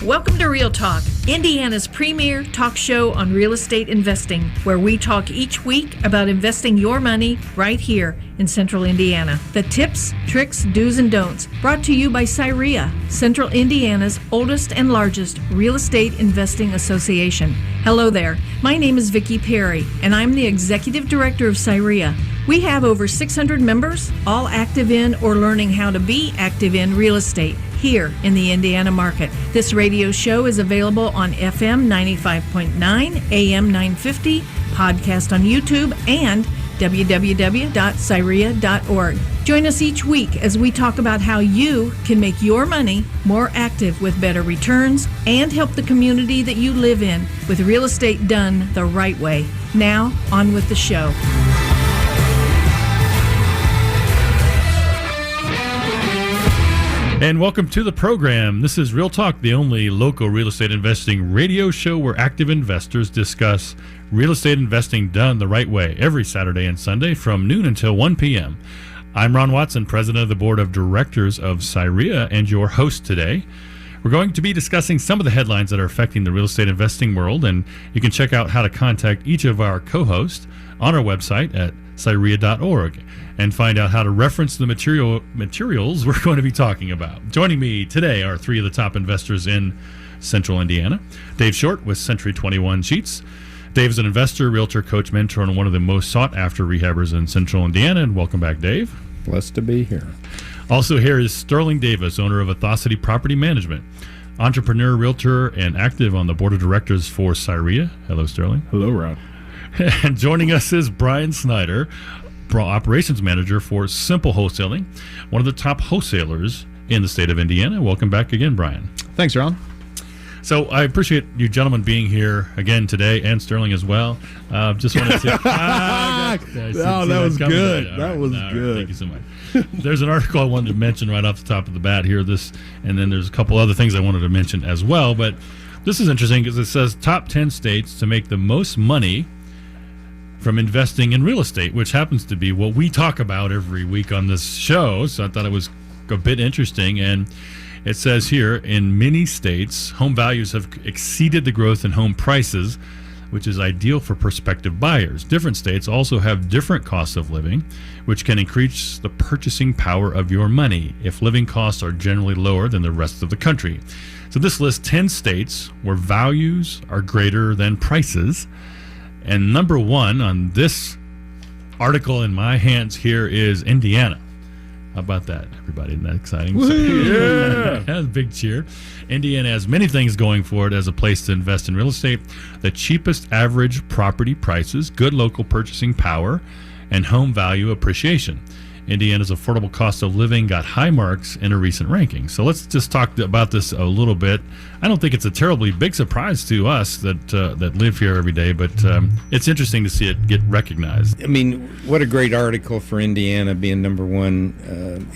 Welcome to Real Talk, Indiana's premier talk show on real estate investing, where we talk each week about investing your money right here in Central Indiana. The tips, tricks, do's, and don'ts, brought to you by CIREIA, Central Indiana's oldest and largest real estate investing association. Hello there. My name is Vicki Perry, and I'm the Executive Director of CIREIA. We have over 600 members, all active in or learning how to be active in real estate here in the Indiana market. This radio show is available on FM 95.9, AM 950, podcast on YouTube, and www.cireia.org. Join us each week as we talk about how you can make your money more active with better returns and help the community that you live in with real estate done the right way. Now, on with the show. And welcome to the program. This is Real Talk, the only local real estate investing radio show where active investors discuss real estate investing done the right way every Saturday and Sunday from noon until 1 p.m. I'm Ron Watson, president of the board of directors of CIREIA, and your host today. We're going to be discussing some of the headlines that are affecting the real estate investing world, and you can check out how to contact each of our co-hosts on our website at CIREIA.org and find out how to reference the materials we're going to be talking about. Joining me today are three of the top investors in Central Indiana. Dave Short with Century 21 Sheets. Dave is an investor, realtor, coach, mentor, and one of the most sought-after rehabbers in Central Indiana. And welcome back, Dave. Blessed to be here. Also here is Sterling Davis, owner of Athocity Property Management, entrepreneur, realtor, and active on the board of directors for CIREIA. Hello, Sterling. Hello, Ron. And joining us is Brian Snyder, operations manager for Simple Wholesaling, one of the top wholesalers in the state of Indiana. Welcome back again, Brian. Thanks, Ron. So I appreciate you gentlemen being here again today, and Sterling as well. Just wanted to... that was good. That was good. Thank you so much. There's an article I wanted to mention right off the top of the bat here, and then there's a couple other things I wanted to mention as well, but this is interesting because it says top 10 states to make the most money from investing in real estate, which happens to be what we talk about every week on this show. So I thought it was a bit interesting. And it says here, in many states, home values have exceeded the growth in home prices, which is ideal for prospective buyers. Different states also have different costs of living, which can increase the purchasing power of your money if living costs are generally lower than the rest of the country. So this lists 10 states where values are greater than prices. And number one on this article in my hands here is Indiana. How about that, everybody? Isn't that exciting? Yeah. That's a big cheer. Indiana has many things going for it as a place to invest in real estate. The cheapest average property prices, good local purchasing power, and home value appreciation. Indiana's affordable cost of living got high marks in a recent ranking. So let's just talk about this a little bit. I don't think it's a terribly big surprise to us that live here every day, but it's interesting to see it get recognized. I mean, what a great article for Indiana being number one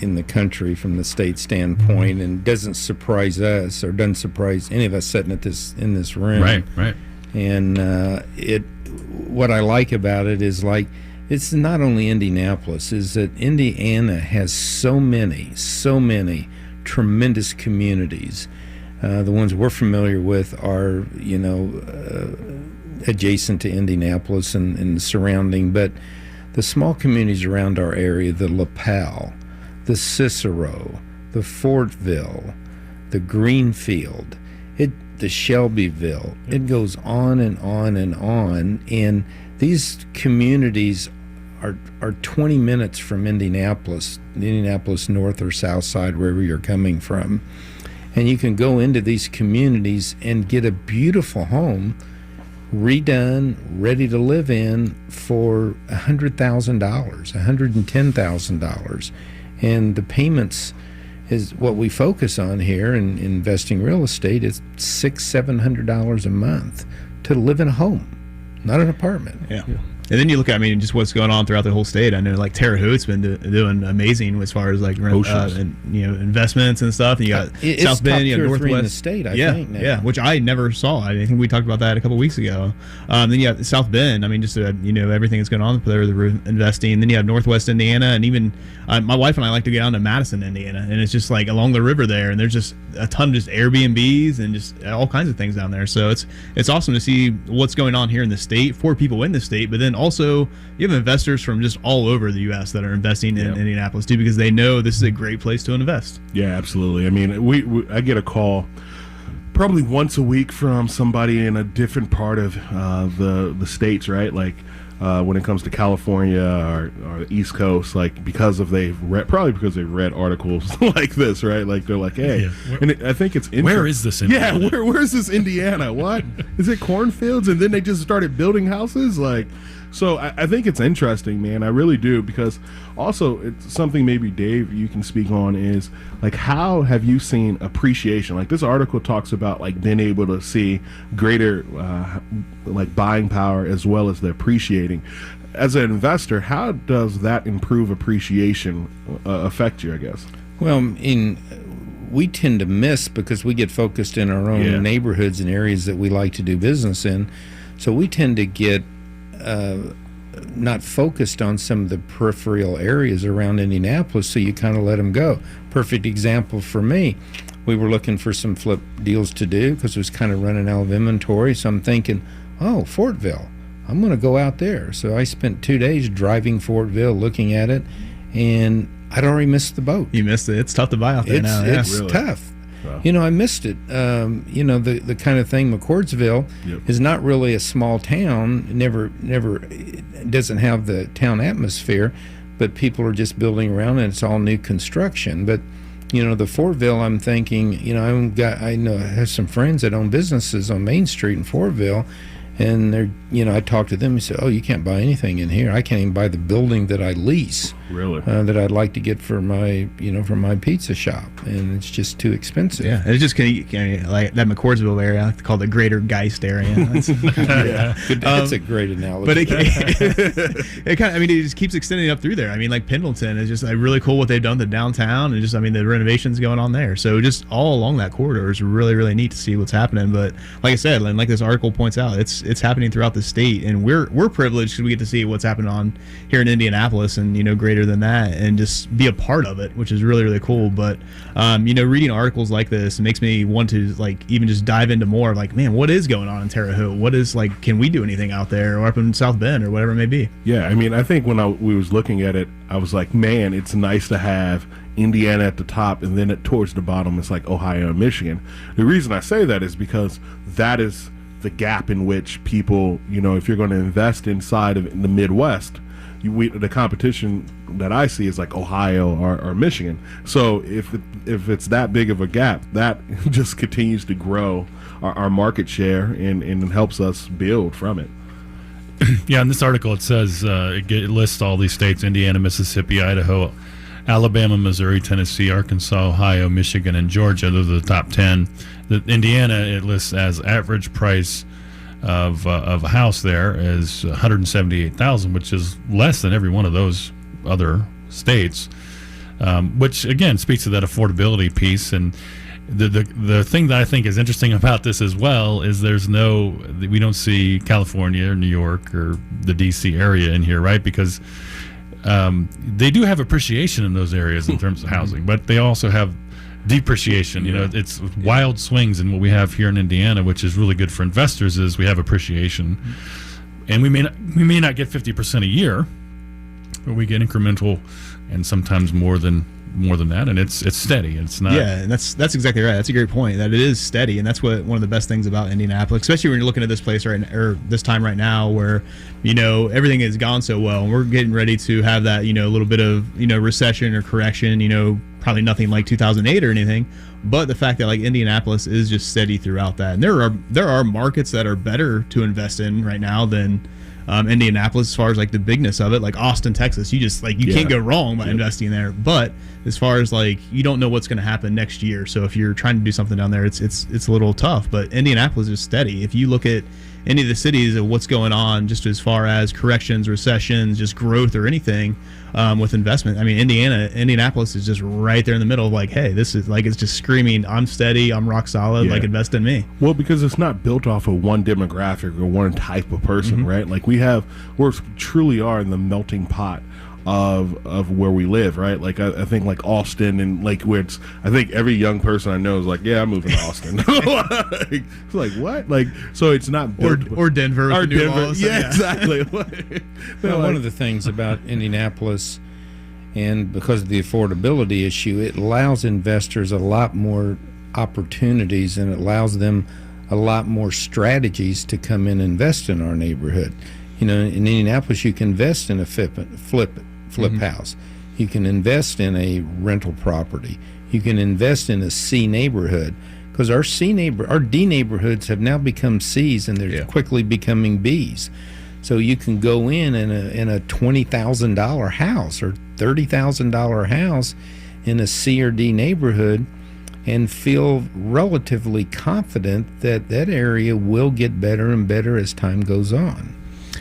in the country from the state standpoint, and doesn't surprise us or doesn't surprise any of us sitting in this room. Right. And what I like about it is it's not only Indianapolis, is that Indiana has so many tremendous communities. The ones we're familiar with are, adjacent to Indianapolis and the surrounding, but the small communities around our area, the LaPel, the Cicero, the Fortville, the Greenfield, the Shelbyville, it goes on and on and on, and these communities are 20 minutes from Indianapolis, the Indianapolis north or south side, wherever you're coming from. And you can go into these communities and get a beautiful home redone, ready to live in for $100,000, $110,000. And the payments is what we focus on here in investing real estate is $600-700 a month to live in a home, not an apartment. Yeah. And then you look at, I mean, just what's going on throughout the whole state. I know, like, Terre Haute's been doing amazing as far as, like, and, investments and stuff. And you got South Bend, you got Northwest. In the state, I think. Now. Yeah, which I never saw. I think we talked about that a couple weeks ago. Then you have South Bend. I mean, just, everything that's going on there, they're investing. Then you have Northwest Indiana. And even my wife and I like to go down to Madison, Indiana. And it's just, like, along the river there. And there's just a ton of just Airbnbs and just all kinds of things down there. So it's awesome to see what's going on here in the state for people in the state, but then also you have investors from just all over the U.S. that are investing in Indianapolis too, because they know this is a great place to invest. Yeah, absolutely. I mean, I get a call probably once a week from somebody in a different part of the states, right? Like when it comes to California or the East Coast, like probably because they've read articles like this, right? Like they're like, hey, and I think it's where is this Indiana? Yeah, where's this Indiana? What is it? Cornfields? And then they just started building houses, like. So I think it's interesting, man. I really do, because also it's something maybe, Dave, you can speak on is, like, how have you seen appreciation? Like, this article talks about, like, being able to see greater, like, buying power as well as the appreciating. As an investor, how does that improve appreciation affect you, I guess? Well, we tend to miss because we get focused in our own neighborhoods and areas that we like to do business in. So we tend to get not focused on some of the peripheral areas around Indianapolis, so you kind of let them go. Perfect example for me, we were looking for some flip deals to do because it was kind of running out of inventory, so I'm thinking, oh, Fortville, I'm going to go out there. So I spent 2 days driving Fortville, looking at it, and I'd already missed the boat. You missed it. It's tough to buy out there now. It's really tough. Wow. I missed it. The kind of thing, McCordsville is not really a small town. Never doesn't have the town atmosphere, but people are just building around, and it's all new construction. But the Fortville, I'm thinking, I have some friends that own businesses on Main Street in Fortville, and they're, I talked to them and said, oh, you can't buy anything in here. I can't even buy the building that I lease. Really? That I'd like to get for my pizza shop, and it's just too expensive. Yeah, it's just like that McCordsville area. I like to call it the Greater Geist area. That's a great analogy. But it kind of, it just keeps extending up through there. Like Pendleton is just really cool what they've done to downtown, and just the renovations going on there. So just all along that corridor is really, really neat to see what's happening. But like I said, and like this article points out, it's happening throughout the state, and we're privileged because we get to see what's happening on here in Indianapolis and greater than that, and just be a part of it, which is really, really cool. But reading articles like this, it makes me want to even just dive into more of man, what is going on in Terre Haute? What is can we do anything out there or up in South Bend or whatever it may be? Yeah, I think when we was looking at it, I was like, man, it's nice to have Indiana at the top, and then towards the bottom it's like Ohio and Michigan. The reason I say that is because that is the gap in which people, if you're going to invest inside of the Midwest, the competition that I see is like Ohio or Michigan. So if it's that big of a gap, that just continues to grow our market share and helps us build from it. Yeah, in this article it says it lists all these states: Indiana, Mississippi, Idaho, Alabama, Missouri, Tennessee, Arkansas, Ohio, Michigan, and Georgia. Those are the top 10. The Indiana, it lists as average price of a house there is $178,000, which is less than every one of those other states, which again speaks to that affordability piece. And the thing that I think is interesting about this as well is we don't see California or New York or the DC area in here, right? Because they do have appreciation in those areas in terms of housing, but they also have depreciation. It's wild swings in what we have here in Indiana, which is really good for investors. Is we have appreciation, and we may not get 50% a year, but we get incremental, and sometimes more than that, and it's steady. It's not. Yeah, and that's exactly right. That's a great point. That it is steady, and that's one of the best things about Indianapolis, especially when you're looking at this place this time right now, where everything has gone so well, and we're getting ready to have that little bit of recession or correction. Probably nothing like 2008 or anything, but the fact that Indianapolis is just steady throughout that, and there are markets that are better to invest in right now than Indianapolis as far as the bigness of it, like Austin, Texas. You just you can't go wrong by investing there. But as far as you don't know what's going to happen next year, so if you're trying to do something down there, it's a little tough. But Indianapolis is steady. If you look at any of the cities of what's going on, just as far as corrections, recessions, just growth or anything with investment. I mean, Indianapolis is just right there in the middle of like, hey, this is like, it's just screaming, I'm steady, I'm rock solid, like invest in me. Well, because it's not built off of one demographic or one type of person, right? Like we truly are in the melting pot of where we live, right? Like I think like Austin and like where it's, I think every young person I know is like, yeah, I'm moving to Austin. Like, it's like what? Like, so it's not built, or Denver, or new Denver. laws. Yeah, exactly. Well, one of the things about Indianapolis, and because of the affordability issue, it allows investors a lot more opportunities, and it allows them a lot more strategies to come in and invest in our neighborhood. You know, in Indianapolis, you can invest in a flip house. You can invest in a rental property. You can invest in a C neighborhood, because our D neighborhoods have now become C's, and they're quickly becoming B's. So you can go in a $20,000 house or $30,000 house in a C or D neighborhood and feel relatively confident that that area will get better and better as time goes on.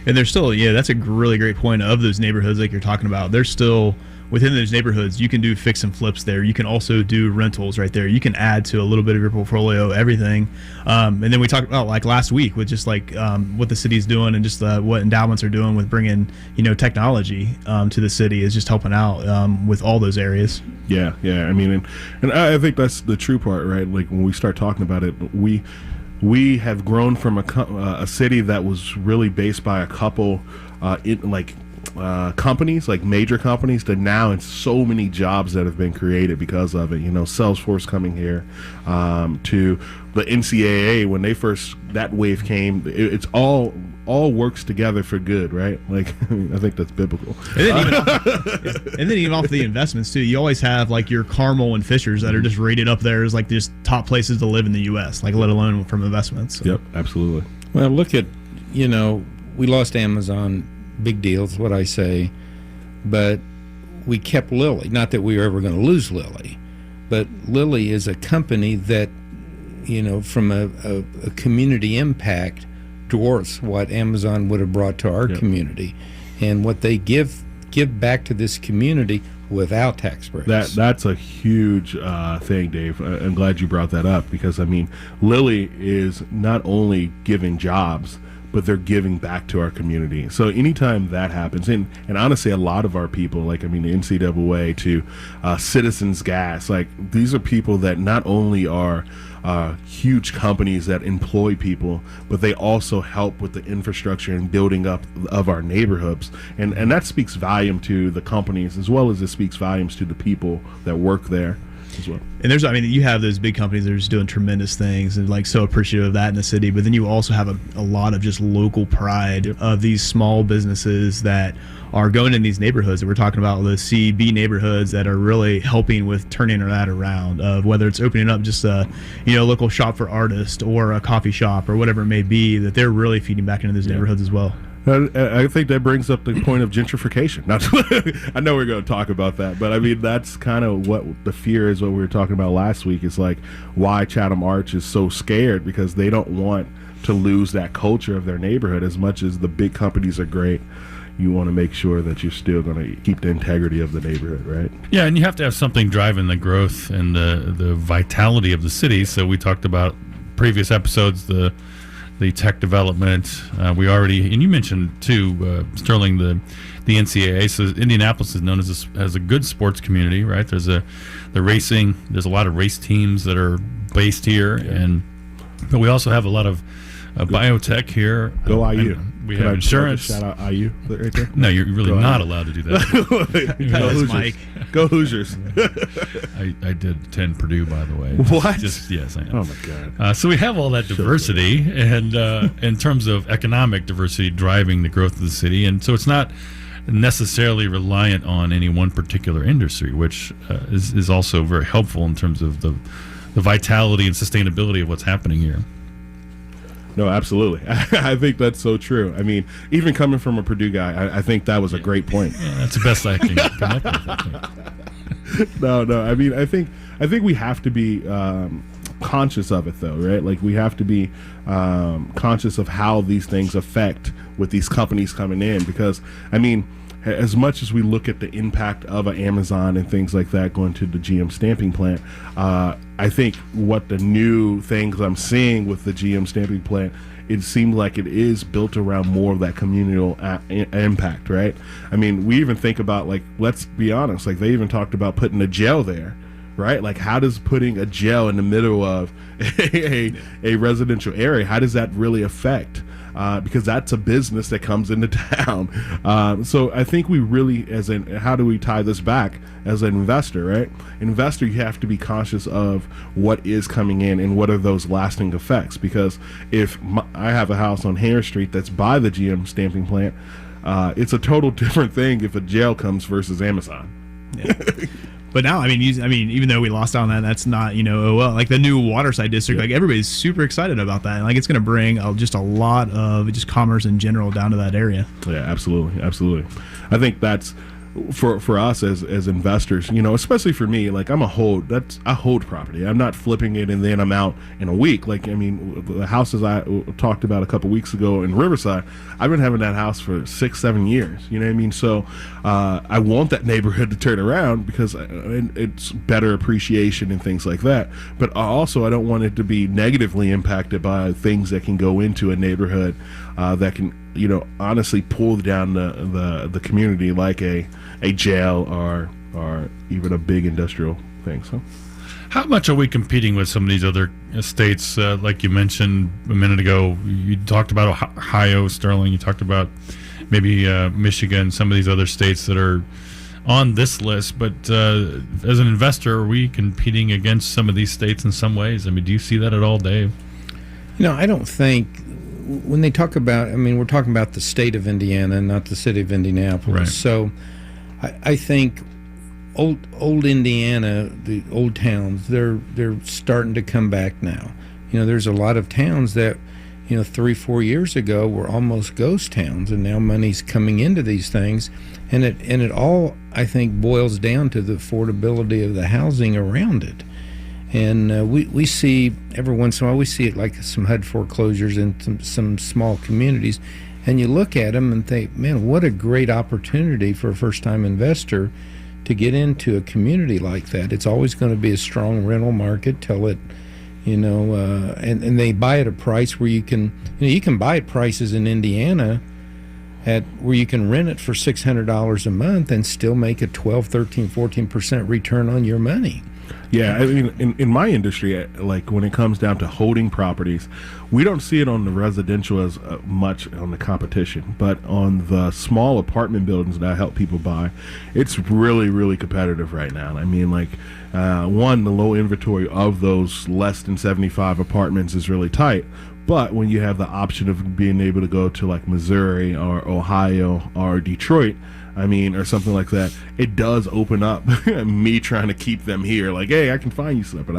And there's still, that's a really great point of those neighborhoods like you're talking about. There's still, within those neighborhoods, you can do fix and flips there. You can also do rentals right there. You can add to a little bit of your portfolio, everything. And then we talked about like last week with just like what the city's doing and just what endowments are doing with bringing, technology to the city is just helping out with all those areas. Yeah. I mean, and I think that's the true part, right? Like when we start talking about it, we have grown from a city that was really based by a couple companies, like major companies, to now it's so many jobs that have been created because of it. Salesforce coming here, to the NCAA when that wave came. It's all works together for good, right? Like I think that's biblical. And then even off the investments too, you always have like your Carmel and Fishers that are just rated up there as like just top places to live in the U.S., like let alone from investments. So. Yep, absolutely. Well, look at, we lost Amazon, big deal is what I say, but we kept Lilly. Not that we were ever going to lose Lilly, but Lilly is a company that, from a community impact, dwarfs what Amazon would have brought to our community, and what they give back to this community without tax breaks. That's a huge thing, Dave. I'm glad you brought that up, because I mean, Lilly is not only giving jobs, but they're giving back to our community. So anytime that happens, and honestly, a lot of our people, like the NCAA to Citizens Gas, like these are people that not only are huge companies that employ people, but they also help with the infrastructure and building up of our neighborhoods, and that speaks volume to the companies as well as it speaks volumes to the people that work there as well. And you have those big companies that are just doing tremendous things and like so appreciative of that in the city, but then you also have a lot of just local pride of these small businesses that are going in these neighborhoods that we're talking about, the C, B neighborhoods that are really helping with turning that around, of whether it's opening up just a local shop for artists or a coffee shop or whatever it may be, that they're really feeding back into those neighborhoods as well. I think that brings up the point of gentrification. I know we're going to talk about that, but I mean, that's kind of what the fear is, what we were talking about last week. It's like why Chatham Arch is so scared, because they don't want to lose that culture of their neighborhood. As much as the big companies are great, you want to make sure that you're still going to keep the integrity of the neighborhood, right? Yeah, and you have to have something driving the growth and the vitality of the city. So we talked about previous episodes, the tech development. We already, and you mentioned too, Sterling, the NCAA. So Indianapolis is known as a good sports community, right? There's the racing. There's a lot of race teams that are based here, but we also have a lot of biotech here. Go IU. We have insurance. Shout out IU right there. No, you're really not allowed to do that. Go Hoosiers. Mike. Go Hoosiers. I did attend Purdue, by the way. What? Yes, I know. Oh my God. So we have all that diversity, and in terms of economic diversity driving the growth of the city, and so it's not necessarily reliant on any one particular industry, which is also very helpful in terms of the vitality and sustainability of what's happening here. No, absolutely. I think that's so true. I mean, even coming from a Purdue guy, I think that was a great point. Yeah, that's the best I can come up with, I think. No. I mean, I think we have to be conscious of it though, right? Like we have to be conscious of how these things affect with these companies coming in, because I mean, as much as we look at the impact of an Amazon and things like that going to the GM stamping plant, I think what the new things I'm seeing with the GM stamping plant, it seems like it is built around more of that communal impact, right? I mean, we even think about, like, let's be honest, like they even talked about putting a jail there, right? Like, how does putting a jail in the middle of a residential area, how does that really affect? Because that's a business that comes into town. So I think we really, how do we tie this back as an investor, right? Investor, you have to be conscious of what is coming in and what are those lasting effects. Because if I have a house on Hare Street that's by the GM stamping plant, it's a total different thing if a jail comes versus Amazon. Yeah. But now, I mean, even though we lost out on that, that's not, like the new Waterside district, like everybody's super excited about that. And like it's going to bring just a lot of just commerce in general down to that area. Yeah, absolutely. I think that's for us as investors, especially for me, like I hold property. I'm not flipping it and then I'm out in a week. Like, I mean, the houses I talked about a couple weeks ago in Riverside, I've been having that house for 6-7 years. You know what I mean? So I want that neighborhood to turn around because it's better appreciation and things like that. But also, I don't want it to be negatively impacted by things that can go into a neighborhood that can, honestly pull down the community, like a jail or even a big industrial thing. So, how much are we competing with some of these other states? Like you mentioned a minute ago, you talked about Ohio, Sterling. You talked about maybe Michigan, some of these other states that are on this list. But as an investor, are we competing against some of these states in some ways? I mean, do you see that at all, Dave? I don't think. When they talk about, we're talking about the state of Indiana, not the city of Indianapolis. Right. So I think old Indiana, the old towns, they're starting to come back now. There's a lot of towns that, 3-4 years ago were almost ghost towns, and now money's coming into these things. And it all, I think, boils down to the affordability of the housing around it. And we see, every once in a while, we see it like some HUD foreclosures in some small communities. And you look at them and think, man, what a great opportunity for a first-time investor to get into a community like that. It's always going to be a strong rental market till it, and they buy at a price where you can buy at prices in Indiana where you can rent it for $600 a month and still make a 12, 13, 14% return on your money. Yeah, I mean, in my industry, like when it comes down to holding properties, we don't see it on the residential as much on the competition, but on the small apartment buildings that I help people buy, it's really, really competitive right now. I mean, like, the low inventory of those less than 75 apartments is really tight. But when you have the option of being able to go to like Missouri or Ohio or Detroit, or something like that, it does open up me trying to keep them here. Like, hey, I can find you something.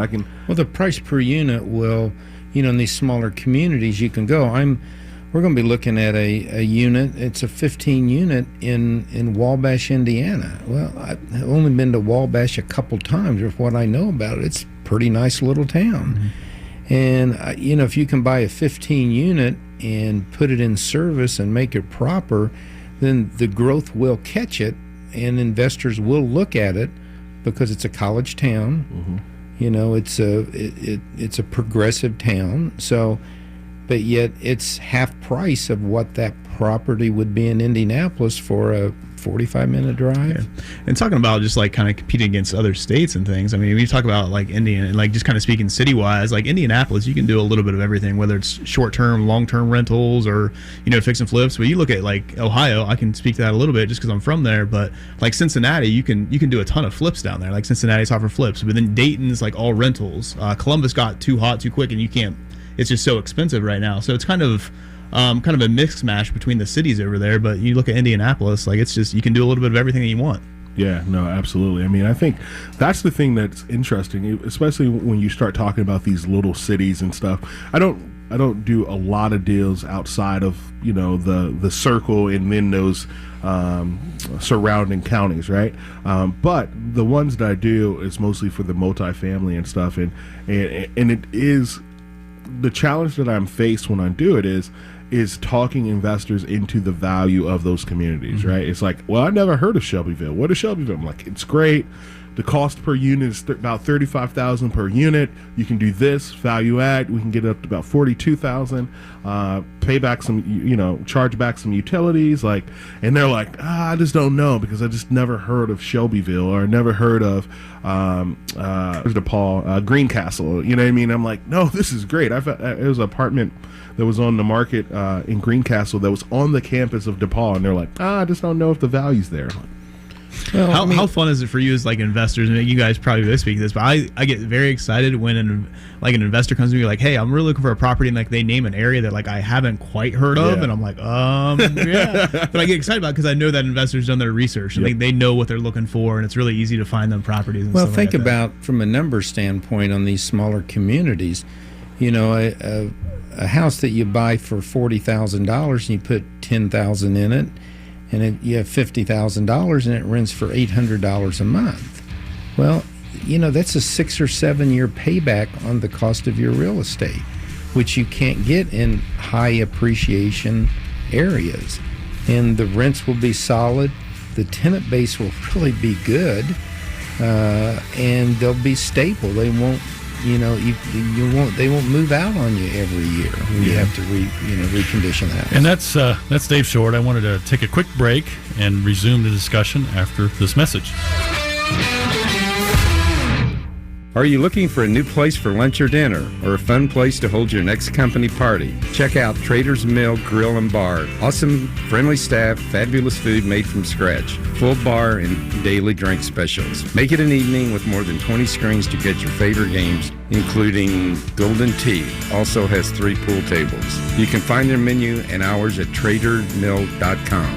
Well, the price per unit will, in these smaller communities, you can go. We're going to be looking at a unit. It's a 15 unit in Wabash, Indiana. Well, I've only been to Wabash a couple times. With what I know about it, it's a pretty nice little town. Mm-hmm. And if you can buy a 15 unit and put it in service and make it proper, then the growth will catch it, and investors will look at it because it's a college town. Mm-hmm. It's a progressive town. So, but yet it's half price of what that property would be in Indianapolis for a 45-minute drive. Yeah. And talking about just like kind of competing against other states and things, when you talk about like Indiana and like just kind of speaking city-wise, like Indianapolis, you can do a little bit of everything, whether it's short-term, long-term rentals or, fix and flips. But you look at like Ohio, I can speak to that a little bit just because I'm from there, but like Cincinnati, you can do a ton of flips down there. Like Cincinnati's hot for flips, but then Dayton's like all rentals. Columbus got too hot too quick and you can't, it's just so expensive right now. So it's kind of a mix mash between the cities over there, but you look at Indianapolis, like it's just, you can do a little bit of everything that you want. Yeah, no, absolutely. I think that's the thing that's interesting, especially when you start talking about these little cities and stuff. I don't don't do a lot of deals outside of the circle and then those surrounding counties, right? But the ones that I do is mostly for the multifamily and stuff, and it is the challenge that I'm faced when I do it is talking investors into the value of those communities, right? It's like, well, I never heard of Shelbyville. What is Shelbyville? I'm like, it's great. The cost per unit is about $35,000 per unit. You can do this value add. We can get it up to about $42,000. Pay back some, charge back some utilities. And they're like, I just don't know because I just never heard of Shelbyville or never heard of DePaul, Greencastle. You know what I mean? I'm like, no, this is great. It was an apartment that was on the market in Greencastle that was on the campus of DePaul, and they're like, I just don't know if the value's there. Well, how fun is it for you as investors? And you guys probably both speak to this, but I get very excited when an investor comes to me like, hey, I'm really looking for a property, and they name an area that I haven't quite heard of, and I'm like, yeah. But I get excited about it because I know that investors done their research and they know what they're looking for, and it's really easy to find them properties. And well, stuff think like that. about from a number standpoint on these smaller communities. A house that you buy for $40,000 and you put $10,000 in it, and you have $50,000 and it rents for $800 a month. Well, that's a 6 or 7 year payback on the cost of your real estate, which you can't get in high appreciation areas. And the rents will be solid. The tenant base will really be good, and they'll be stable. They won't. They won't move out on you every year when you have to recondition the house. And that's Dave Short. I wanted to take a quick break and resume the discussion after this message. Are you looking for a new place for lunch or dinner, or a fun place to hold your next company party? Check out Trader's Mill Grill and Bar. Awesome, friendly staff, fabulous food made from scratch, full bar and daily drink specials. Make it an evening with more than 20 screens to get your favorite games, including Golden Tee. Also has 3 pool tables. You can find their menu and hours at tradermill.com.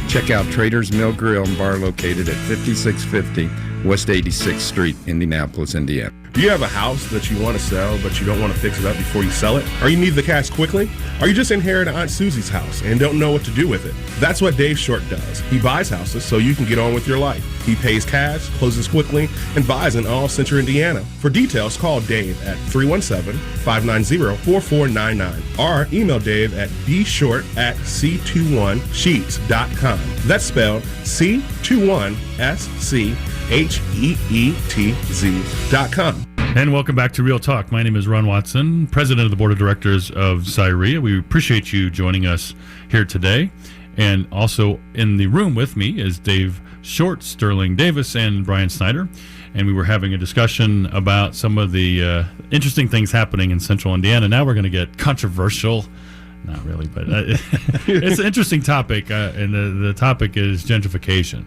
Check out Trader's Mill Grill and Bar located at 5650 West 86th Street, Indianapolis, Indiana. Do you have a house that you want to sell, but you don't want to fix it up before you sell it? Or you need the cash quickly? Or you just inherited Aunt Susie's house and don't know what to do with it? That's what Dave Short does. He buys houses so you can get on with your life. He pays cash, closes quickly, and buys in all Central Indiana. For details, call Dave at 317-590-4499 or email Dave at bshort@c21sheets.com. That's spelled C21SCHEETZ.com. And welcome back to Real Talk. My name is Ron Watson, President of the Board of Directors of CIREIA. We appreciate you joining us here today. And also in the room with me is Dave Short, Sterling Davis, and Brian Snyder. And we were having a discussion about some of the interesting things happening in Central Indiana. Now we're going to get controversial. Not really, but it's an interesting topic. And the topic is gentrification.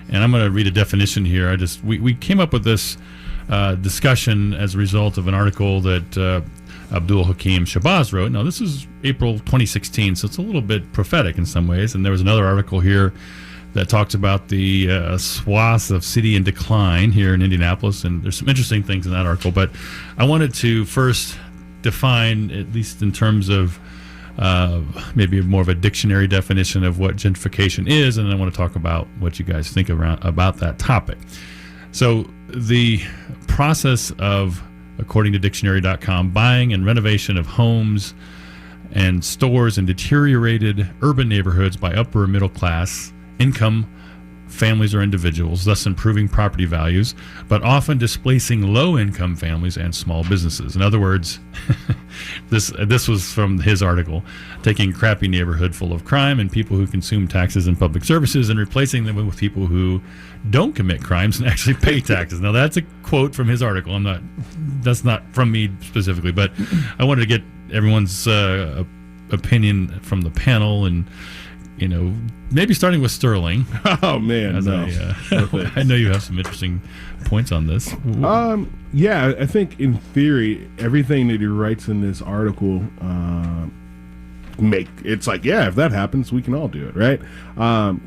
And I'm going to read a definition here. We came up with this discussion as a result of an article that Abdul Hakim Shabazz wrote. Now, this is April 2016, so it's a little bit prophetic in some ways. And there was another article here that talks about the swaths of city in decline here in Indianapolis, and there's some interesting things in that article. But I wanted to first define, at least in terms of maybe more of a dictionary definition of what gentrification is, and then I want to talk about what you guys think about that topic. So the process of, according to dictionary.com, buying and renovation of homes and stores in deteriorated urban neighborhoods by upper middle class income families or individuals, thus improving property values, but often displacing low-income families and small businesses. In other words, this was from his article, taking a crappy neighborhood full of crime and people who consume taxes and public services and replacing them with people who don't commit crimes and actually pay taxes. Now, that's a quote from his article. That's not from me specifically, but I wanted to get everyone's opinion from the panel, and maybe starting with Sterling. Oh man, no. I know you have some interesting points on this. Yeah, I think in theory, everything that he writes in this article it's like, yeah, if that happens, we can all do it, right?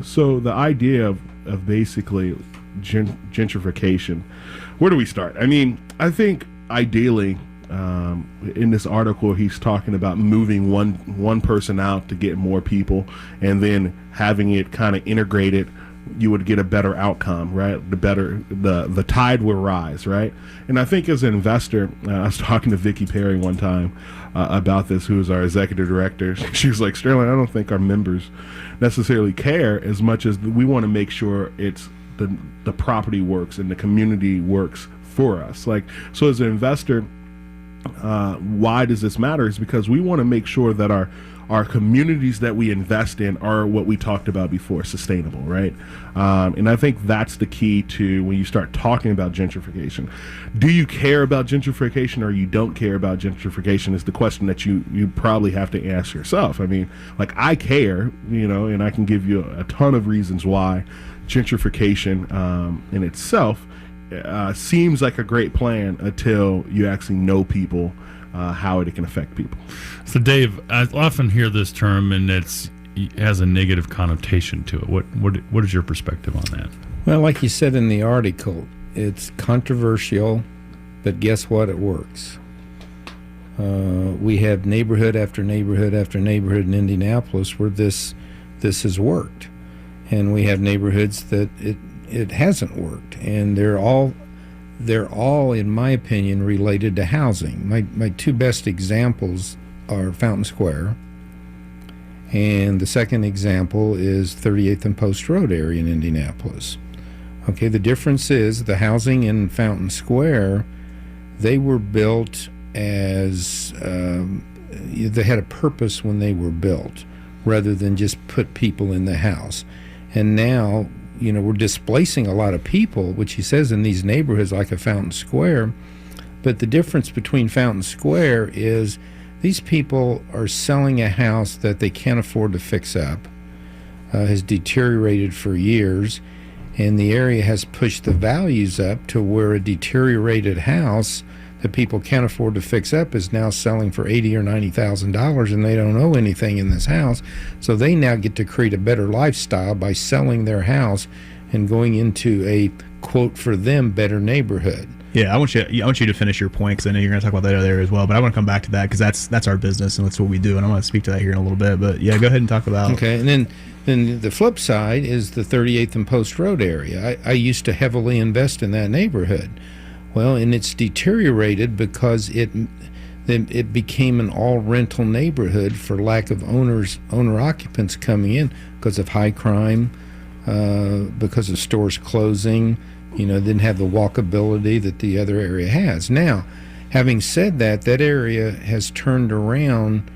So the idea of basically gentrification, where do we start? I mean, I think ideally in this article, he's talking about moving one person out to get more people, and then having it kind of integrated. You would get a better outcome, right? The tide will rise, right? And I think as an investor, I was talking to Vicki Perry one time about this, who is our executive director. She was like, Sterling, I don't think our members necessarily care as much as we want to make sure it's the property works and the community works for us. Like, so as an investor, why does this matter? Is because we want to make sure that our communities that we invest in are what we talked about before, sustainable, right? And I think that's the key to when you start talking about gentrification. Do you care about gentrification or you don't care about gentrification is the question that you probably have to ask yourself. I mean, like, I care, and I can give you a ton of reasons why gentrification in itself seems like a great plan until you actually know people, how it can affect people. So, Dave, I often hear this term, and it has a negative connotation to it. What is your perspective on that? Well, like you said in the article, it's controversial, but guess what? It works. We have neighborhood after neighborhood after neighborhood in Indianapolis where this has worked, and we have neighborhoods that it hasn't worked, and they're all, in my opinion, related to housing. My two best examples are Fountain Square, and the second example is 38th and Post Road area in Indianapolis. Okay, the difference is the housing in Fountain Square, they were built as, they had a purpose when they were built, rather than just put people in the house. And now, we're displacing a lot of people, which he says in these neighborhoods like a Fountain Square. But the difference between Fountain Square is these people are selling a house that they can't afford to fix up, has deteriorated for years, and the area has pushed the values up to where a deteriorated house that people can't afford to fix up is now selling for $80,000 or $90,000, and they don't owe anything in this house. So they now get to create a better lifestyle by selling their house and going into a, quote, for them, better neighborhood. Yeah, I want you to finish your point, because I know you're going to talk about that other area as well. But I want to come back to that because that's our business and that's what we do, and I want to speak to that here in a little bit. But yeah, go ahead and talk about. Okay, and then the flip side is the 38th and Post Road area. I used to heavily invest in that neighborhood. Well, and it's deteriorated because it became an all rental neighborhood for lack of owner occupants coming in because of high crime, because of stores closing. Didn't have the walkability that the other area has. Now, having said that, that area has turned around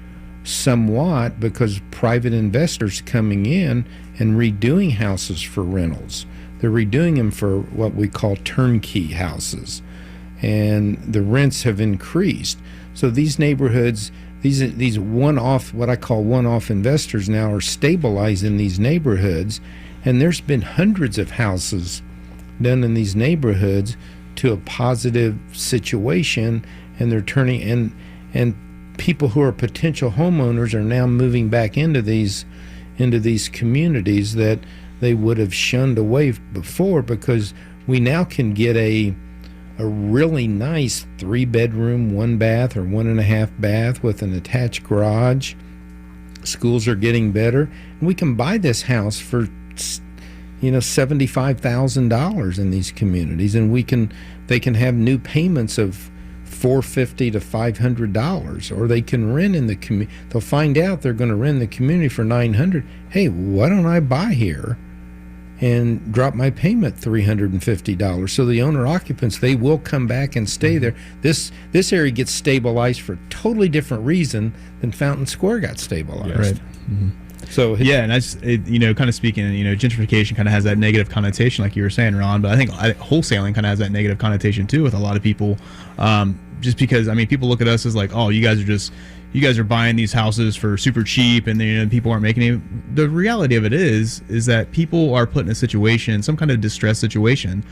somewhat because private investors coming in and redoing houses for rentals. They're redoing them for what we call turnkey houses, and the rents have increased. So these neighborhoods, these one-off, what I call one-off investors now are stabilizing these neighborhoods, and there's been hundreds of houses done in these neighborhoods to a positive situation, and they're turning, and people who are potential homeowners are now moving back into these communities that they would have shunned away before, because we now can get a really nice 3-bedroom, 1-bath or 1.5 bath with an attached garage. Schools are getting better, and we can buy this house for $75,000 in these communities, and they can have new payments of $450 to $500, or they can rent in the community. They'll find out they're going to rent the community for $900. Hey, why don't I buy here and drop my payment $350? So the owner occupants, they will come back and stay there. This area gets stabilized for a totally different reason than Fountain Square got stabilized. Yeah, right. Mm-hmm. So yeah, and that's kind of speaking, gentrification kind of has that negative connotation, like you were saying, Ron. But I think wholesaling kind of has that negative connotation too with a lot of people, just because people look at us as like, oh, you guys are buying these houses for super cheap, and people aren't making any. The reality of it is that people are put in a situation, some kind of distress situation,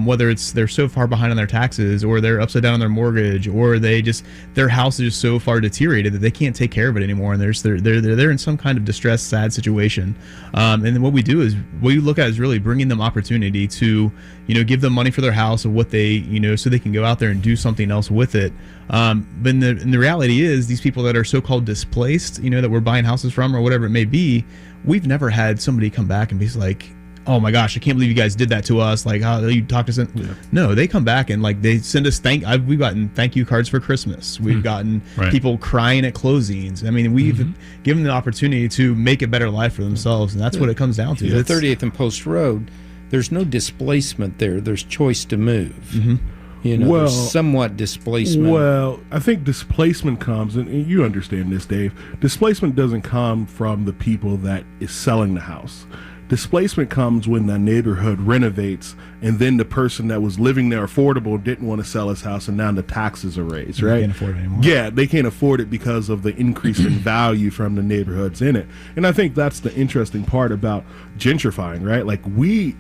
whether it's they're so far behind on their taxes, or they're upside down on their mortgage, or their house is just so far deteriorated that they can't take care of it anymore, and they're in some kind of distressed, sad situation. And then what we do is we look at is really bringing them opportunity to give them money for their house or what they, so they can go out there and do something else with it. But the reality is these people that are so-called displaced, that we're buying houses from or whatever it may be, we've never had somebody come back and be like, oh my gosh, I can't believe you guys did that to us. Like, how you talk to us? No, they come back and like they send us we've gotten thank you cards for Christmas. We've gotten people crying at closings. I mean, we've given them the opportunity to make a better life for themselves, and that's what it comes down to. The 38th and Post Road, there's no displacement there. There's choice to move. There's somewhat displacement. Well, I think displacement comes, and you understand this, Dave. Displacement doesn't come from the people that is selling the house. Displacement comes when the neighborhood renovates, and then the person that was living there affordable didn't want to sell his house, and now the taxes are raised, right? They can't afford it anymore. Yeah, they can't afford it because of the increase in value from the neighborhoods in it. And I think that's the interesting part about gentrifying, right? Like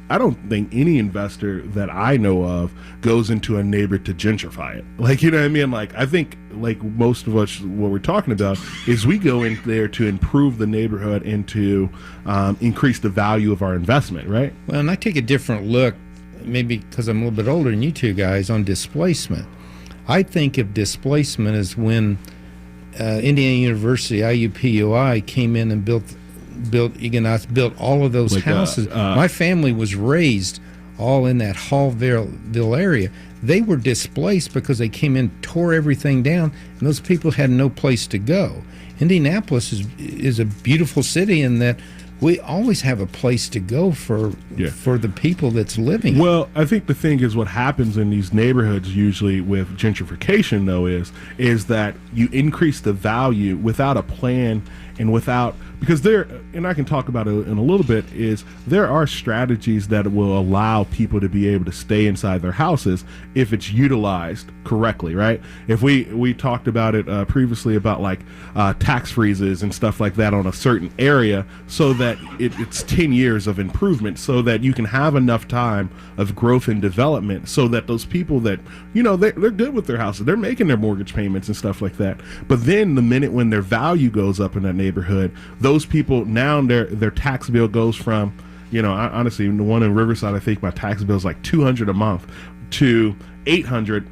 I don't think any investor that I know of goes into a neighborhood to gentrify it. Like, you know what I mean? Like, I think like most of us, what we're talking about is we go in there to improve the neighborhood and to increase the value of our investment, right? Well, and I take a different look, maybe because I'm a little bit older than you two guys, on displacement. I think of displacement as when Indiana University, IUPUI, came in and built all of those houses. My family was raised all in that Hallville area. They were displaced because they came in, tore everything down, and those people had no place to go. Indianapolis is a beautiful city in that we always have a place to go for the people that's living. Well, I think the thing is what happens in these neighborhoods usually with gentrification, though, is that you increase the value without a plan and without, because and I can talk about it in a little bit, is there are strategies that will allow people to be able to stay inside their houses if it's utilized correctly, right? If we talked about it previously about like tax freezes and stuff like that on a certain area, so that it's 10 years of improvement, so that you can have enough time of growth and development, so that those people that, they're good with their houses, they're making their mortgage payments and stuff like that. But then the minute when their value goes up in that neighborhood, those people, now their tax bill goes from, honestly, the one in Riverside, I think my tax bill is like $200 a month to $100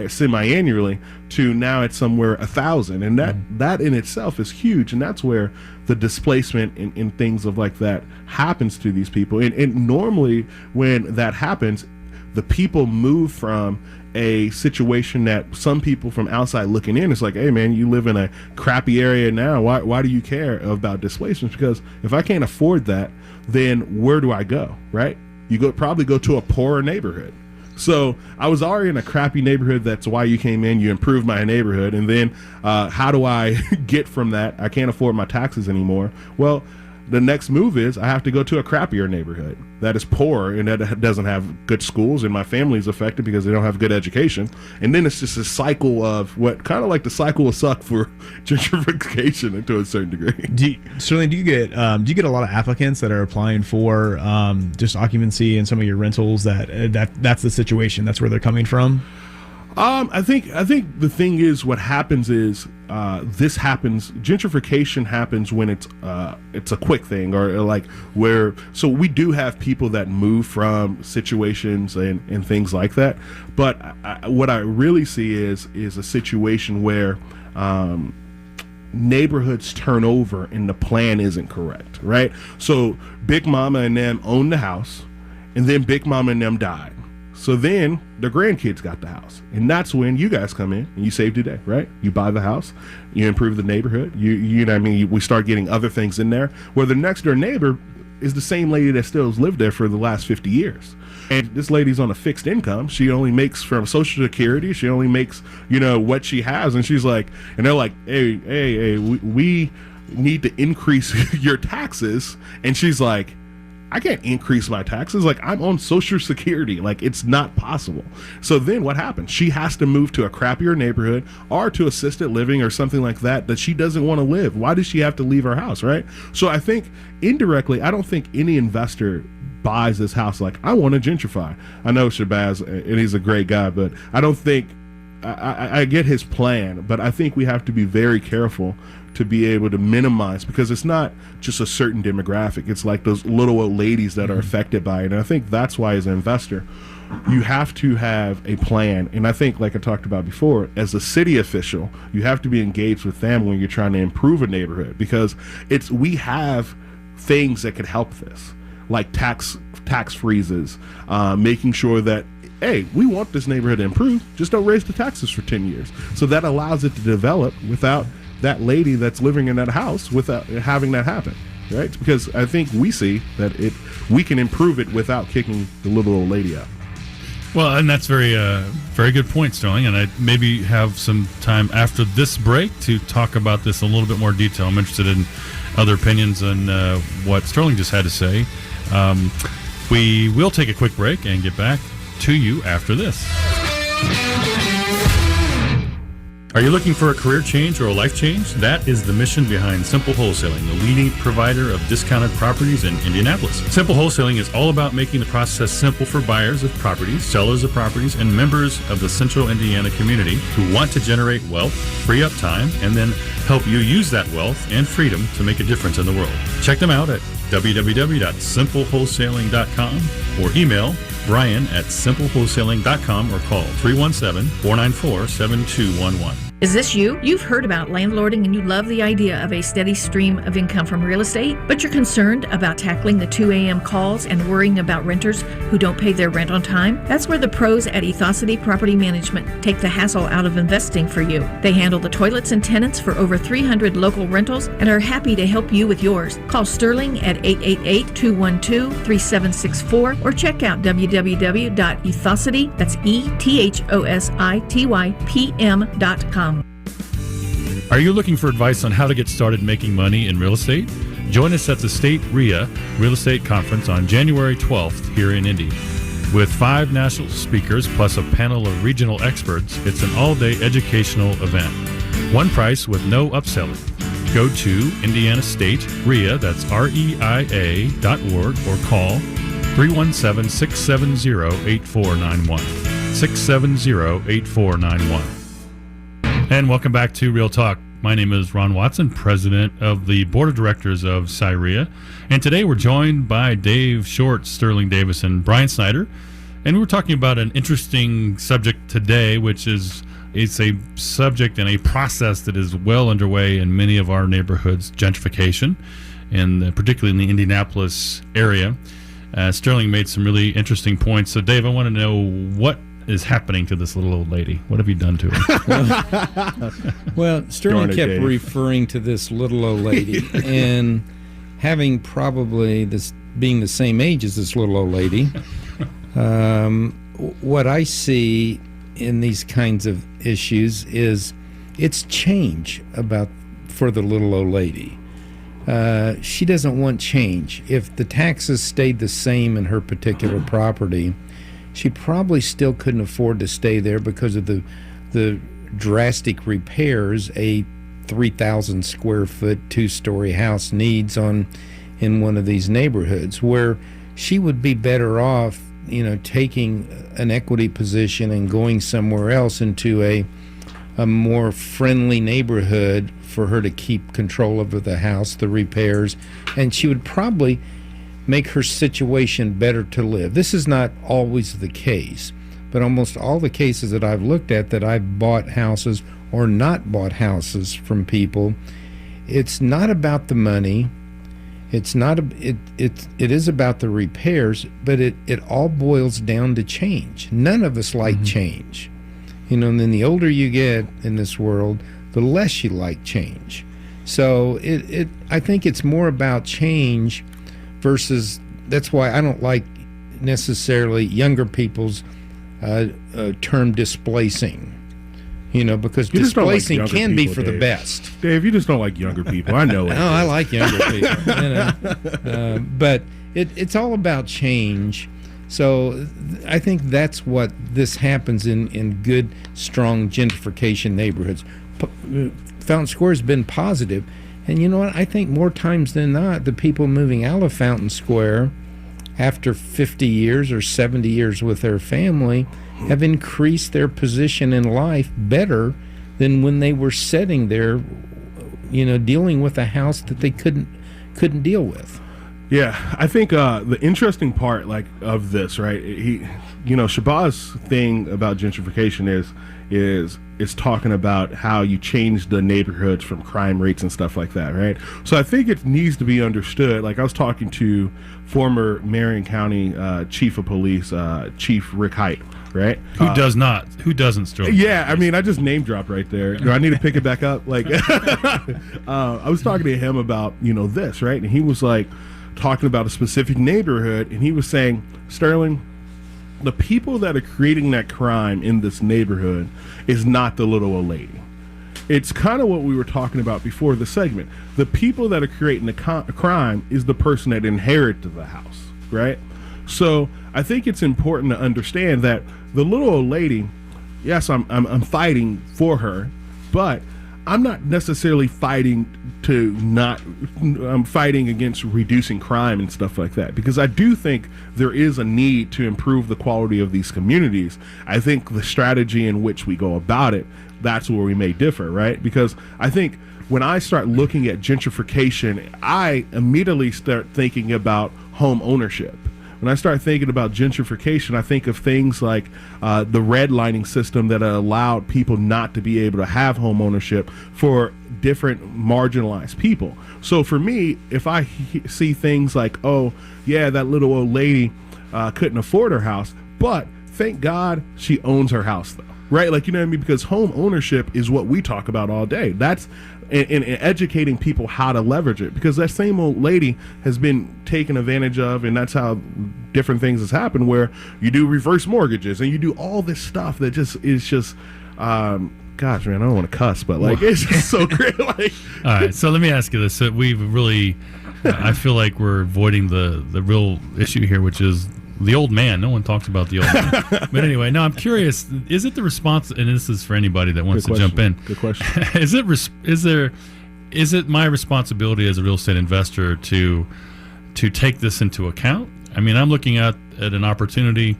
semi-annually, to now it's somewhere $1,000, and that in itself is huge, and that's where the displacement in things of like that happens to these people. And normally when that happens, the people move from a situation that some people from outside looking in, it's like, hey man, you live in a crappy area now, why do you care about displacement? Because if I can't afford that, then where do I go, right? You probably go to a poorer neighborhood. So I was already in a crappy neighborhood. That's why you came in. You improved my neighborhood. And then how do I get from that? I can't afford my taxes anymore. Well, the next move is I have to go to a crappier neighborhood that is poor and that doesn't have good schools, and my family's affected because they don't have good education. And then it's just a cycle of what kind of like the cycle will suck for gentrification to a certain degree. Do you get a lot of applicants that are applying for just occupancy in some of your rentals that's the situation, that's where they're coming from? I think the thing is, what happens is gentrification happens when it's a quick thing, or like so we do have people that move from situations and things like that. But what I really see is a situation where neighborhoods turn over and the plan isn't correct, right? So Big Mama and them owned the house, and then Big Mama and them died. So then the grandkids got the house, and that's when you guys come in and you save the day, right? You buy the house, you improve the neighborhood, you know what I mean? We start getting other things in there, where the next door neighbor is the same lady that still has lived there for the last 50 years. And this lady's on a fixed income. She only makes from Social Security. She only makes, what she has. And she's like, and they're like, hey, we need to increase your taxes. And she's like, I can't increase my taxes. Like, I'm on Social Security. Like, it's not possible. So then what happens? She has to move to a crappier neighborhood or to assisted living or something like that she doesn't want to live. Why does she have to leave her house, right? So I think indirectly, I don't think any investor buys this house like, I want to gentrify. I know Shabazz, and he's a great guy, but I don't think I get his plan, but I think we have to be very careful to be able to minimize, because it's not just a certain demographic. It's like those little old ladies that are affected by it. And I think that's why, as an investor, you have to have a plan. And I think, like I talked about before, as a city official, you have to be engaged with them when you're trying to improve a neighborhood, because we have things that could help this, like tax freezes, making sure that, hey, we want this neighborhood to improve, just don't raise the taxes for 10 years. So that allows it to develop without that lady that's living in that house without having that happen, right? Because I think we see that we can improve it without kicking the little old lady out. Well, and that's very good point, Sterling. And I maybe have some time after this break to talk about this in a little bit more detail. I'm interested in other opinions on what Sterling just had to say. We will take a quick break and get back to you after this. Are you looking for a career change or a life change? That is the mission behind Simple Wholesaling, the leading provider of discounted properties in Indianapolis. Simple Wholesaling is all about making the process simple for buyers of properties, sellers of properties, and members of the Central Indiana community who want to generate wealth, free up time, and then help you use that wealth and freedom to make a difference in the world. Check them out at www.simplewholesaling.com or email Brian@simplewholesaling.com or call 317-494-7211. Is this you? You've heard about landlording and you love the idea of a steady stream of income from real estate, but you're concerned about tackling the 2 a.m. calls and worrying about renters who don't pay their rent on time? That's where the pros at Ethosity Property Management take the hassle out of investing for you. They handle the toilets and tenants for over 300 local rentals and are happy to help you with yours. Call Sterling at 888-212-3764 or check out www.ethosity, that's ETHOSITYPM.com. Are you looking for advice on how to get started making money in real estate? Join us at the CIREIA Real Estate Conference on January 12th here in Indy. With 5 national speakers plus a panel of regional experts, it's an all-day educational event. One price with no upselling. Go to Indiana State REIA, that's REIA.org, or call 317-670-8491. 670-8491. And welcome back to Real Talk. My name is Ron Watson, president of the board of directors of CIREIA. And today we're joined by Dave Short, Sterling Davis, and Brian Snyder. And we were talking about an interesting subject today, which is it's a subject and a process that is well underway in many of our neighborhoods, gentrification, and particularly in the Indianapolis area. Sterling made some really interesting points. So, Dave, I want to know what is happening to this little old lady. What have you done to her? Well, Sterling kept referring to this little old lady, and having probably this being the same age as this little old lady, what I see in these kinds of issues is it's change for the little old lady. She doesn't want change. If the taxes stayed the same in her particular property, she probably still couldn't afford to stay there because of the drastic repairs a 3,000 square foot 2-story house needs in one of these neighborhoods, where she would be better off, taking an equity position and going somewhere else into a more friendly neighborhood for her to keep control over the house, the repairs, and she would probably make her situation better to live. This is not always the case, but almost all the cases that I've looked at that I've bought houses or not bought houses from people, it's not about the money. It is about the repairs, but it all boils down to change. None of us like change. And then the older you get in this world, the less you like change. So I think it's more about change versus, that's why I don't like necessarily younger people's term displacing, because displacing can be for the best. Dave, you just don't like younger people. I know it. No, I like younger people. But it's all about change. So I think that's what this happens in good, strong gentrification neighborhoods. Fountain Square has been positive. And you know what? I think more times than not, the people moving out of Fountain Square after 50 years or 70 years with their family, have increased their position in life better than when they were sitting there, dealing with a house that they couldn't deal with. Yeah, I think the interesting part, of this, right? Shabazz thing about gentrification is talking about how you change the neighborhoods from crime rates and stuff like that, right? So I think it needs to be understood. Like, I was talking to former Marion County Chief of Police, Chief Rick Height, right? Who doesn't stroke? Yeah, I mean, I just name dropped right there. Do I need to pick it back up? I was talking to him about this, right? And he was talking about a specific neighborhood, and he was saying, Sterling, the people that are creating that crime in this neighborhood is not the little old lady. It's kind of what we were talking about before the segment. The people that are creating the crime is the person that inherited the house, right? So I think it's important to understand that the little old lady, yes, I'm fighting for her, but I'm not necessarily fighting I'm fighting against reducing crime and stuff like that, because I do think there is a need to improve the quality of these communities. I think the strategy in which we go about it, that's where we may differ, right? Because I think when I start looking at gentrification, I immediately start thinking about home ownership. When I start thinking about gentrification, I think of things like the redlining system that allowed people not to be able to have home ownership for different marginalized people. So for me, if I see things like, oh, yeah, that little old lady couldn't afford her house, but thank God she owns her house, though. Right? What I mean? Because home ownership is what we talk about all day. That's in educating people how to leverage it, because that same old lady has been taken advantage of, and that's how different things has happened, where you do reverse mortgages and you do all this stuff that is just gosh, man, I don't want to cuss, but it's just so great. All right, so let me ask you this. So we've really I feel like we're avoiding the real issue here, which is the old man. No one talks about the old man. But anyway, now I'm curious, is it the response, and this is for anybody that wants to jump in. Good question. Is it my responsibility as a real estate investor to take this into account? I mean, I'm looking at an opportunity.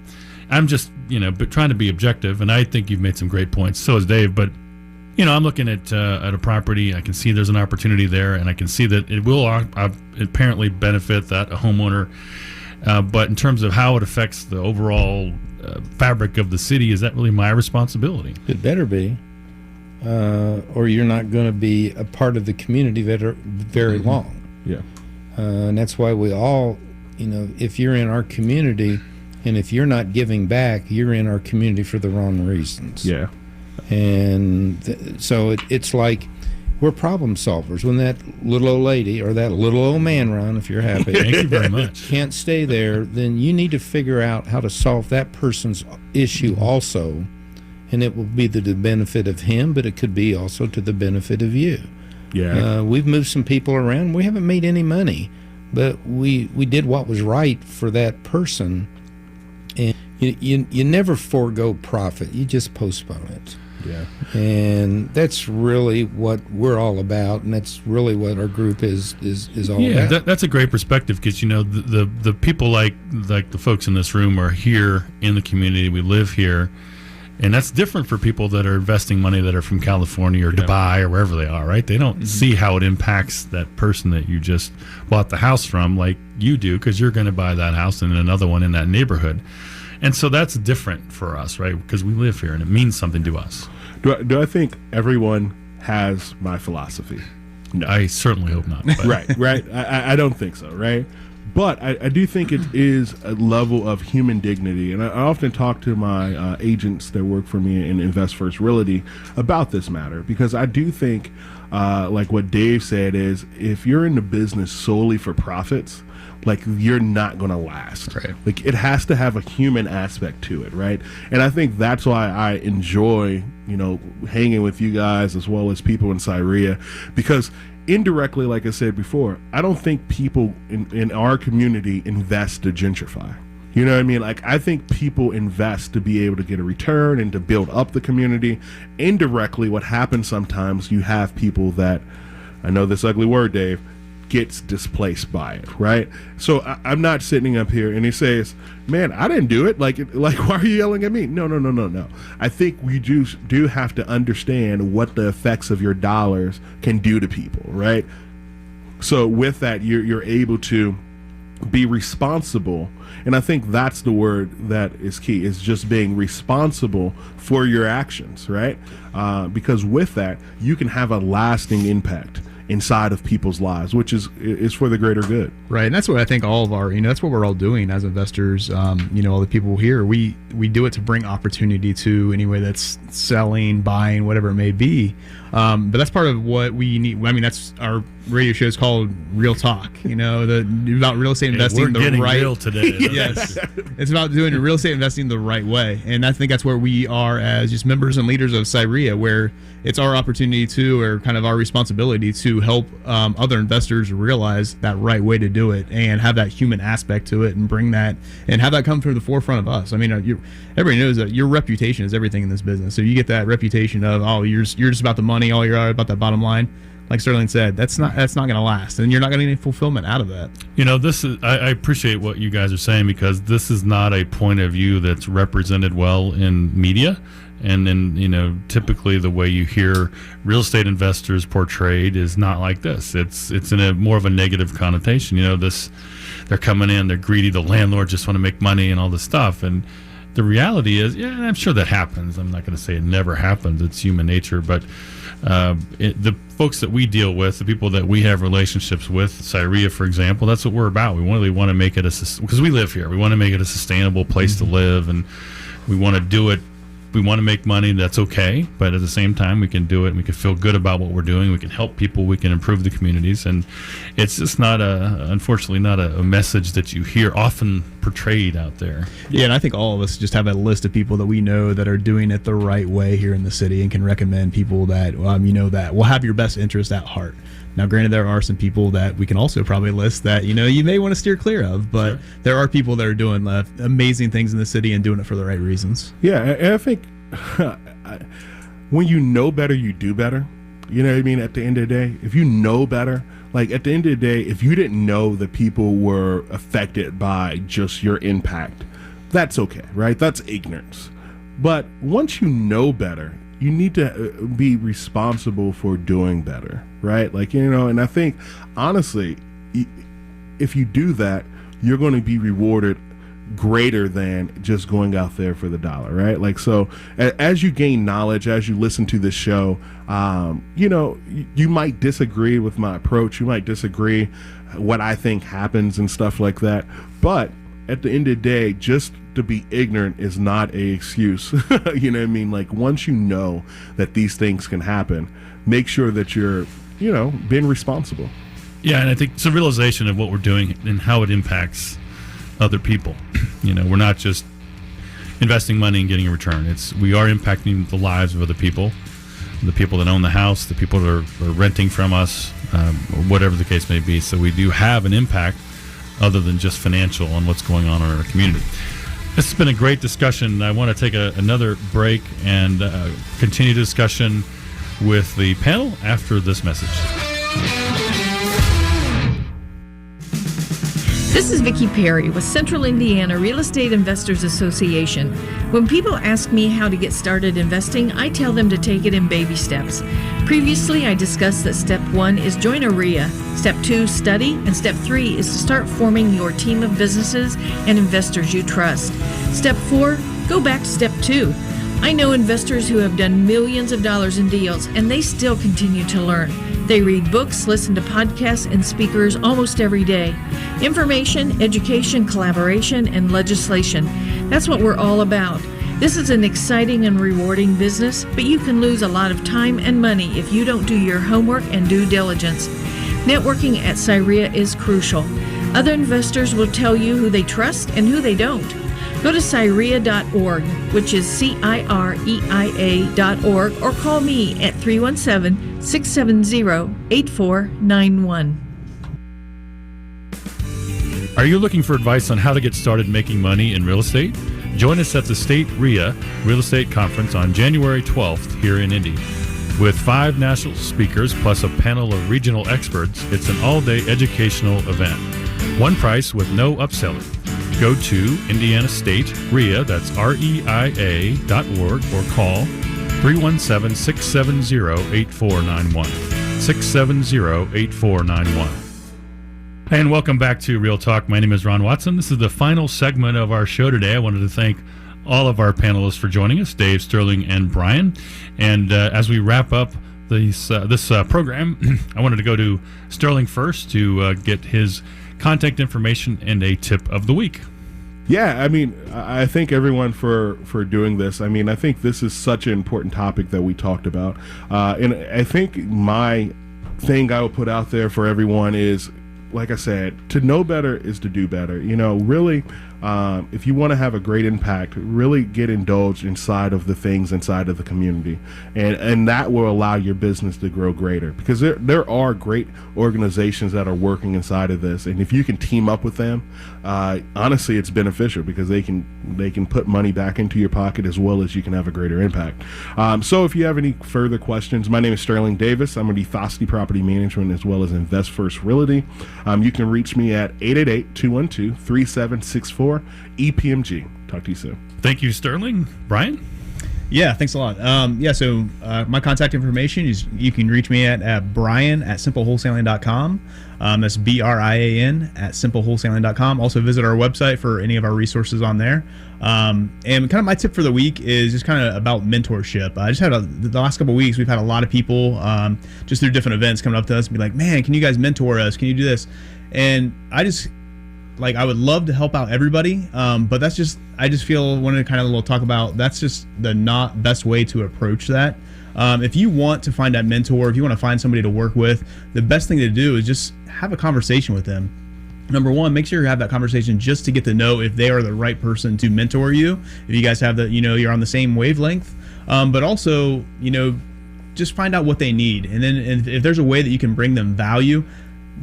I'm just, trying to be objective, and I think you've made some great points. So is Dave, but I'm looking at a property. I can see there's an opportunity there, and I can see that it will apparently benefit a homeowner. But in terms of how it affects the overall fabric of the city, is that really my responsibility? It better be, or you're not going to be a part of the community very long. Yeah. And that's why we all, if you're in our community, and if you're not giving back, you're in our community for the wrong reasons. Yeah. And so it's like we're problem solvers. When that little old lady or that little old man, Ron, if you're happy, thank you very much, can't stay there, then you need to figure out how to solve that person's issue also, and it will be to the benefit of him, but it could be also to the benefit of you. Yeah. We've moved some people around. We haven't made any money, but we did what was right for that person. And you never forego profit. You just postpone it. Yeah. And that's really what we're all about, and that's really what our group is all about. Yeah, that's a great perspective, because the people like the folks in this room are here in the community. We live here, and that's different for people that are investing money that are from California or Dubai or wherever they are, right? They don't see how it impacts that person that you just bought the house from like you do, because you're going to buy that house and another one in that neighborhood. And so that's different for us, right? Because we live here and it means something to us. Do I think everyone has my philosophy? No. I certainly hope not. But. Right. I don't think so, right? But I do think it is a level of human dignity. And I often talk to my agents that work for me in Invest First Realty about this matter, because I do think, like what Dave said, is if you're in the business solely for profits, you're not going to last. Right. It has to have a human aspect to it, right? And I think that's why I enjoy, hanging with you guys as well as people in CIREIA, because indirectly, like I said before, I don't think people in our community invest to gentrify. You know what I mean? I think people invest to be able to get a return and to build up the community. Indirectly, what happens sometimes, you have people that, I know this ugly word, Dave, gets displaced by it, right? So I'm not sitting up here and he says, man, I didn't do it. Like, why are you yelling at me? No. I think we do have to understand what the effects of your dollars can do to people, right? So with that, you're able to be responsible. And I think that's the word that is key, is just being responsible for your actions, right? Because with that, you can have a lasting impact inside of people's lives, which is for the greater good. Right, and that's what I think all of our, that's what we're all doing as investors. All the people here, we do it to bring opportunity to anyone that's selling, buying, whatever it may be. But that's part of what we need. I mean, that's our radio show is called Real Talk. About real estate investing we're getting right. real today. Yes, it's about doing real estate investing the right way, and I think that's where we are as just members and leaders of CIREIA, where it's our opportunity to, or kind of our responsibility to help other investors realize that right way to do it and have that human aspect to it and bring that and have that come to the forefront of us. I mean, everybody knows that your reputation is everything in this business. So you get that reputation of, oh, you're just about the money, all you're about that bottom line. Like Sterling said, that's not going to last, and you're not going to get any fulfillment out of that. This is I appreciate what you guys are saying, because this is not a point of view that's represented well in media. And then, typically the way you hear real estate investors portrayed is not like this. It's in a more of a negative connotation. They're coming in, they're greedy, the landlord just want to make money and all this stuff. And the reality is, I'm sure that happens. I'm not going to say it never happens. It's human nature. But the folks that we deal with, the people that we have relationships with, CIREIA, for example, that's what we're about. We really want to make it because we live here. We want to make it a sustainable place to live, and we want to do it. We want to make money, that's okay, but at the same time, we can do it and we can feel good about what we're doing. We can help people, we can improve the communities, and it's just unfortunately not a message that you hear often portrayed out there. Yeah, and I think all of us just have a list of people that we know that are doing it the right way here in the city and can recommend people that, that will have your best interest at heart. Now, granted, there are some people that we can also probably list that, you may want to steer clear of, but there are people that are doing amazing things in the city and doing it for the right reasons. Yeah, and I think when you know better, you do better. You know what I mean? At the end of the day, if you know better, like at the end of the day, if you didn't know that people were affected by just your impact, that's okay, right? That's ignorance. But once you know better, you need to be responsible for doing better, right? And I think, honestly, if you do that, you're going to be rewarded greater than just going out there for the dollar, right? So as you gain knowledge, as you listen to this show, you might disagree with my approach. You might disagree what I think happens and stuff like that. But at the end of the day, just to be ignorant is not a excuse. You know what I mean? Once you know that these things can happen, make sure that you're, being responsible. Yeah, and I think it's a realization of what we're doing and how it impacts other people. We're not just investing money and getting a return. We are impacting the lives of other people, the people that own the house, the people that are renting from us, or whatever the case may be. So we do have an impact other than just financial on what's going on in our community. This has been a great discussion. I want to take another break and continue discussion with the panel after this message. This is Vicki Perry with Central Indiana Real Estate Investors Association. When people ask me how to get started investing, I tell them to take it in baby steps. Previously, I discussed that step 1 is join a RIA, step 2, study, and step 3 is to start forming your team of businesses and investors you trust. Step 4, go back to step 2. I know investors who have done millions of dollars in deals, and they still continue to learn. They read books, listen to podcasts, and speakers almost every day. Information, education, collaboration, and legislation. That's what we're all about. This is an exciting and rewarding business, but you can lose a lot of time and money if you don't do your homework and due diligence. Networking at CIREIA is crucial. Other investors will tell you who they trust and who they don't. Go to CIREIA.org, which is CIREIA.org, or call me at 317-670-8491. Are you looking for advice on how to get started making money in real estate? Join us at the State RIA Real Estate Conference on January 12th here in Indy. With 5 national speakers plus a panel of regional experts, it's an all-day educational event. One price with no upselling. Go to Indiana State REIA, that's REIA.org, or call 317-670-8491. 670-8491. And welcome back to Real Talk. My name is Ron Watson. This is the final segment of our show today. I wanted to thank all of our panelists for joining us, Dave, Sterling, and Brian. And as we wrap up this program, I wanted to go to Sterling first to get his contact information and a tip of the week. Yeah, I mean, I thank everyone for doing this. I mean, I think this is such an important topic that we talked about. And I think my thing I will put out there for everyone is, like I said, to know better is to do better. You know, really, if you want to have a great impact, really get indulged inside of the things inside of the community. And that will allow your business to grow greater, because there are great organizations that are working inside of this. And if you can team up with them, honestly, it's beneficial, because they can put money back into your pocket, as well as you can have a greater impact. So if you have any further questions, my name is Sterling Davis. I'm with Ethosity Property Management, as well as Invest First Realty. You can reach me at 888-212-3764, EPMG. Talk to you soon. Thank you, Sterling. Brian? Yeah, thanks a lot. So my contact information is, you can reach me at brian@simplewholesaling.com. That's BRIAN @simplewholesaling.com. Also visit our website for any of our resources on there. And kind of my tip for the week is just kind of about mentorship. I just had the last couple of weeks, we've had a lot of people just through different events coming up to us and be like, man, can you guys mentor us? Can you do this? And I would love to help out everybody, but I just feel wanted to kind of talk about, that's just the not best way to approach that. If you want to find that mentor, if you want to find somebody to work with, the best thing to do is just have a conversation with them. Number one, make sure you have that conversation just to get to know if they are the right person to mentor you. If you guys have you're on the same wavelength, but also, just find out what they need. And then if there's a way that you can bring them value,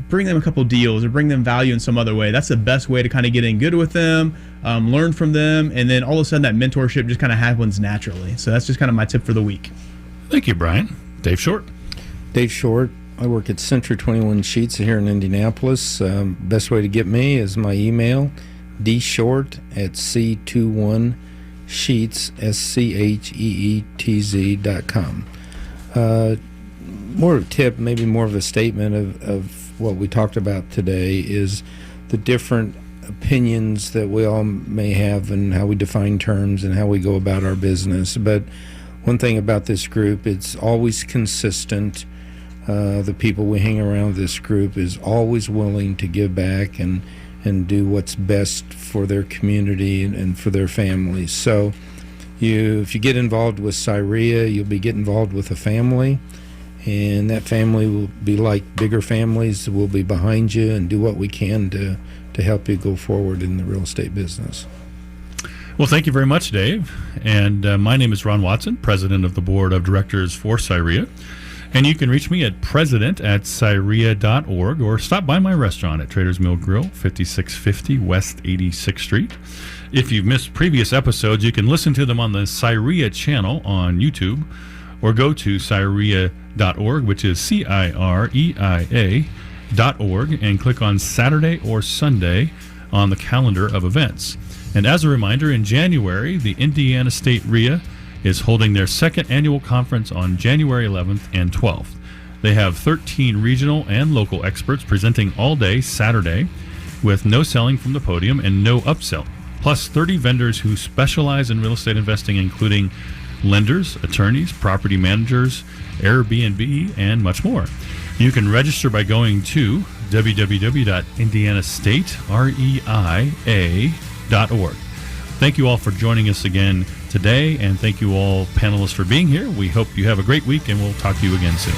bring them a couple deals or bring them value in some other way. That's the best way to kind of get in good with them, learn from them, and then all of a sudden that mentorship just kind of happens naturally. So that's just kind of my tip for the week. Thank you, Brian. Dave Short. Dave Short. I work at Century 21 Sheets here in Indianapolis. Best way to get me is my email, dshort@c21sheets, SCHEETZ.com. More of a tip, maybe more of a statement of what we talked about today, is the different opinions that we all may have and how we define terms and how we go about our business. But one thing about this group, it's always consistent. The people we hang around this group is always willing to give back and do what's best for their community and for their families. So if you get involved with CIREIA, you'll be getting involved with a family, and that family will be like bigger families. We'll be behind you and do what we can to help you go forward in the real estate business. Well, thank you very much, Dave. And my name is Ron Watson, President of the Board of Directors for CIREIA. And you can reach me at president@cireia.org, or stop by my restaurant at Trader's Mill Grill, 5650 West 86th Street. If you've missed previous episodes, you can listen to them on the CIREIA channel on YouTube, or go to cireia.org, which is CIREIA.org, and click on Saturday or Sunday on the calendar of events. And as a reminder, in January, the Indiana State REIA is holding their second annual conference on January 11th and 12th. They have 13 regional and local experts presenting all day Saturday, with no selling from the podium and no upsell, plus 30 vendors who specialize in real estate investing, including lenders, attorneys, property managers, Airbnb, and much more. You can register by going to www.indianastatereia.org. Thank you all for joining us again today, and thank you all panelists for being here. We hope you have a great week, and we'll talk to you again soon.